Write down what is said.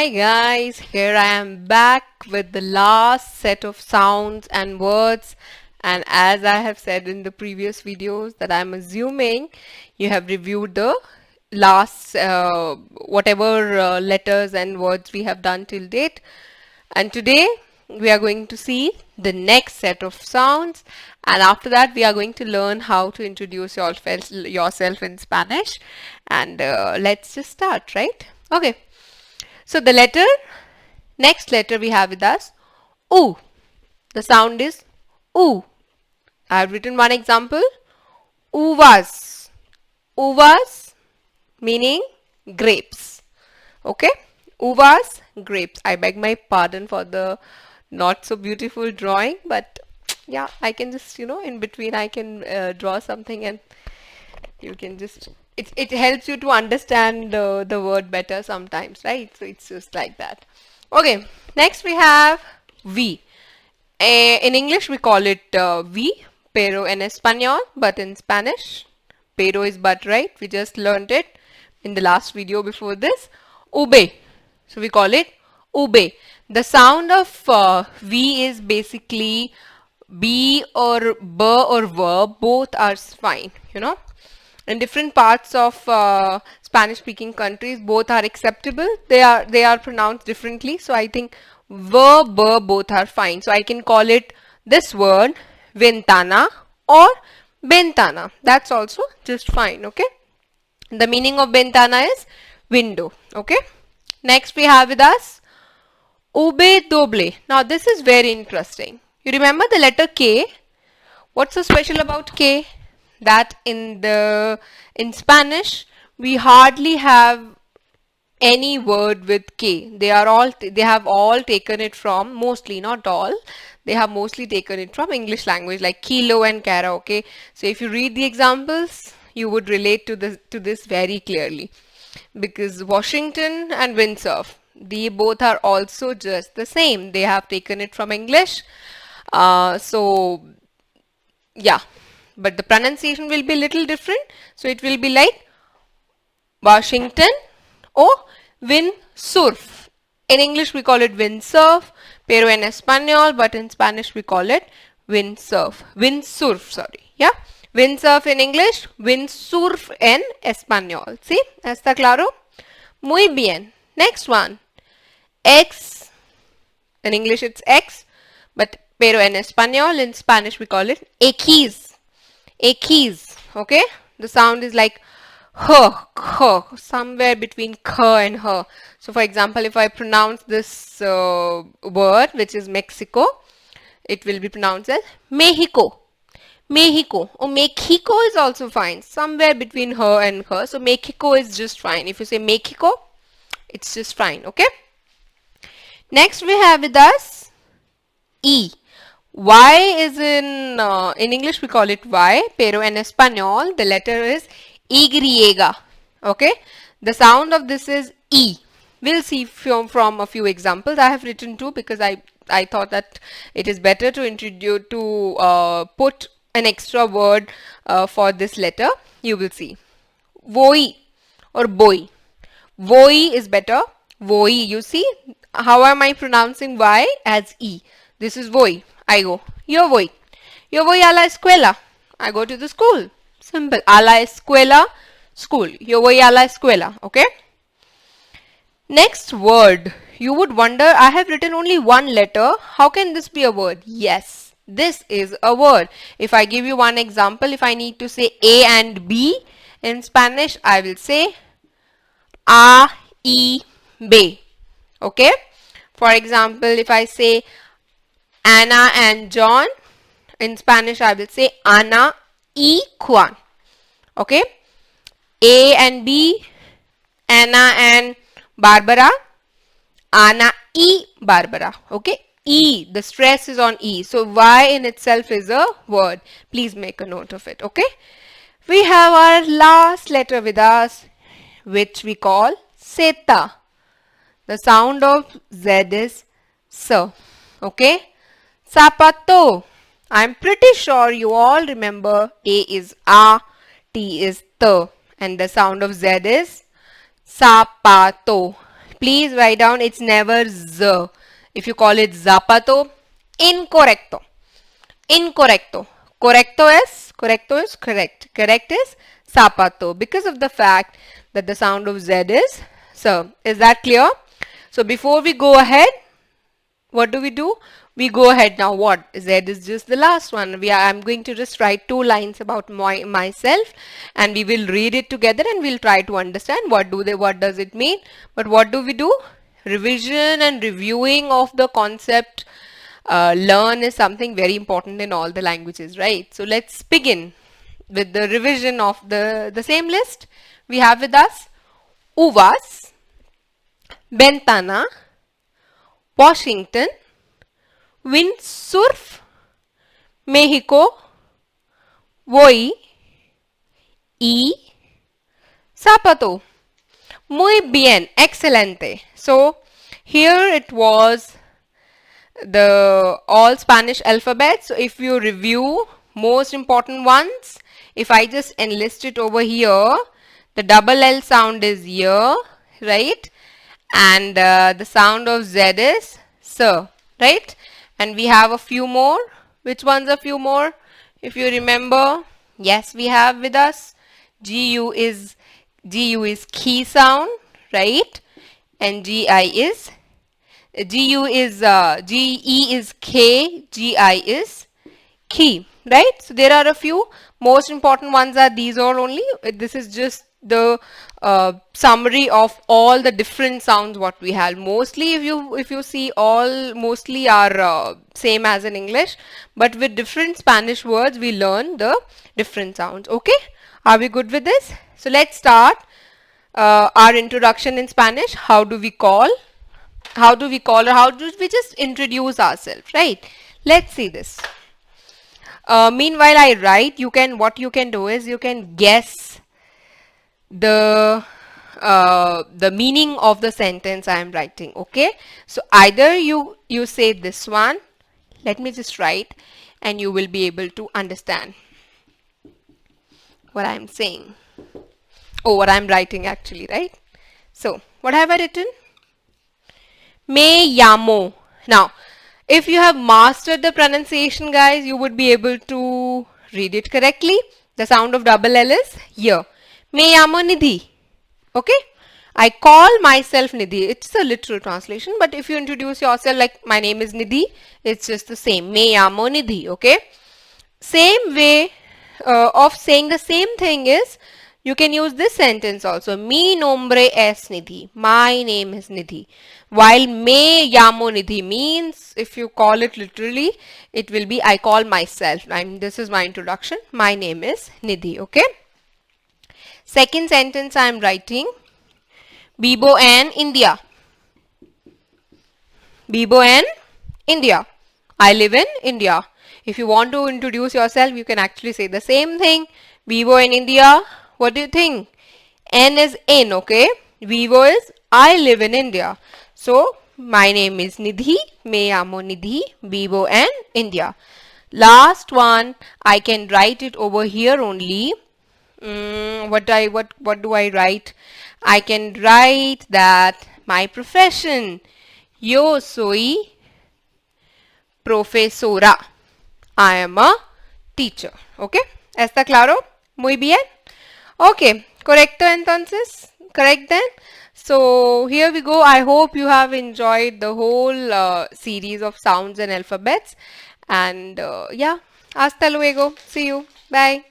Hi guys, here I am back with the last set of sounds and words, and as I have said in the previous videos that I'm assuming you have reviewed the last whatever letters and words we have done till date, and today we are going to see the next set of sounds, and after that we are going to learn how to introduce yourself in Spanish. And let's just start, right? Okay, so the next letter we have with us, U. The sound is U. I have written one example, uvas. Uvas meaning grapes. Okay, uvas, grapes. I beg my pardon for the not so beautiful drawing, but yeah, I can just, in between I can draw something, and you can just, it helps you to understand the word better sometimes, right? So it's just like that. Okay, next we have V. In English we call it V, pero en español, but in Spanish, pero is but, right? We just learned it in the last video before this. Ube. So we call it ube. The sound of V is basically B or B or V, both are fine, in different parts of Spanish speaking countries both are acceptable. They are pronounced differently, so I think V, B, both are fine. So I can call it this word ventana or ventana. That's also just fine. Okay, the meaning of ventana is window. Okay, next we have with us ube doble. Now this is very interesting. You remember the letter K? What's so special about K? That in Spanish we hardly have any word with K. They have all taken it from, mostly, not all, they have mostly taken it from English language, like kilo and cara. Okay, so if you read the examples you would relate to this very clearly, because Washington and windsurf, they both are also just the same. They have taken it from English. So yeah, but the pronunciation will be little different. So it will be like Washington or windsurf. In English we call it windsurf, pero en español, but in Spanish we call it windsurf, sorry. Yeah, windsurf in English, windsurf en español. ¿Sí? ¿Está claro? Muy bien. Next one. X. In English it's X, but pero en español, in Spanish we call it X. X. Okay, the sound is like h, somewhere between k and h. So for example, if I pronounce this word, which is Mexico, it will be pronounced as Mexico. Mexico or Mexico is also fine, somewhere between her and her. So Mexico is just fine. If you say Mexico, it's just fine. Okay, next we have with us E. Y is in English we call it Y, pero en español the letter is Y. Okay, the sound of this is E. We'll see from a few examples. I have written two because I thought that it is better to introduce, to put an extra word for this letter. You will see. Voi or boy. Voi is better. Voi. You see how am I pronouncing Y as E? This is voi. I go. Yo voy. Yo voy a la escuela. I go to the school. Simple. A la escuela, school. Yo voy a la escuela. Okay. Next word. You would wonder, I have written only one letter. How can this be a word? Yes, this is a word. If I give you one example, if I need to say A and B in Spanish, I will say A, I, B. Okay. For example, if I say Anna and John, in Spanish I will say Ana y Juan. Okay, A and B, Anna and Barbara, Ana y Barbara. Okay, E, the stress is on E, so Y in itself is a word. Please make a note of it. Okay, we have our last letter with us, which we call Zeta. The sound of Z is S. Okay, zapato. I'm pretty sure you all remember A is A, T is T, and the sound of Z is zapato. please write down, it's never z. If you call it zapato, incorrecto. Incorrecto. Correcto is correct. Correct is zapato, because of the fact that the sound of Z is so. Is that clear? So before we go ahead, what do? We go ahead now. What? Z is just the last one. I'm going to just write 2 lines about myself, and we will read it together and we'll try to understand what does it mean. But what do we do? Revision and reviewing of the concept learn is something very important in all the languages, right? So let's begin with the revision of the same list. We have with us uvas, ventana, Washington, windsurf, Mexico, voy y zapato. Muy bien, excelente. So here it was the all Spanish alphabet. So if you review most important ones, if I just enlist it over here, the double L sound is here, right? And the sound of Z is sir, right? And we have a few more. Which ones are few more? If you remember, yes, we have with us GU is key sound, right? And GE is K, GI is key, right? So there are a few. Most important ones are these all only. This is just the summary of all the different sounds what we have. Mostly if you see, all mostly are same as in English, but with different Spanish words we learn the different sounds. Okay, are we good with this? So let's start our introduction in Spanish. How do we call, or how do we just introduce ourselves, right? Let's see this. Meanwhile I write, what you can do is you can guess the meaning of the sentence I am writing. Okay, so either you say this one, let me just write, and you will be able to understand what I am saying, or what I am writing actually, right? So what have I written? Me llamo. Now if you have mastered the pronunciation, guys, you would be able to read it correctly. The sound of double L is here. Me llamo Nidhi. Okay, I call myself Nidhi. It's a literal translation, but if you introduce yourself like my name is Nidhi, it's just the same. Me llamo Nidhi. Okay, same way of saying the same thing is you can use this sentence also. Mi nombre es Nidhi. My name is Nidhi. While me llamo Nidhi means, if you call it literally, it will be I call myself. This is my introduction. My name is Nidhi. Okay. Second sentence I am writing. Bibo and India. Bibo and India. I live in India. If you want to introduce yourself, you can actually say the same thing. Vivo in India. What do you think? N is in, okay? Vivo is I live in India. So my name is Nidhi. Me llamo Nidhi. Vivo and India. Last one, I can write it over here only. What do I write? I can write that my profession. Yo soy profesora. I am a teacher. Okay, ¿está claro? Muy bien. Okay, correcto entonces. Correct then. So here we go. I hope you have enjoyed the whole series of sounds and alphabets. And yeah, hasta luego. See you. Bye.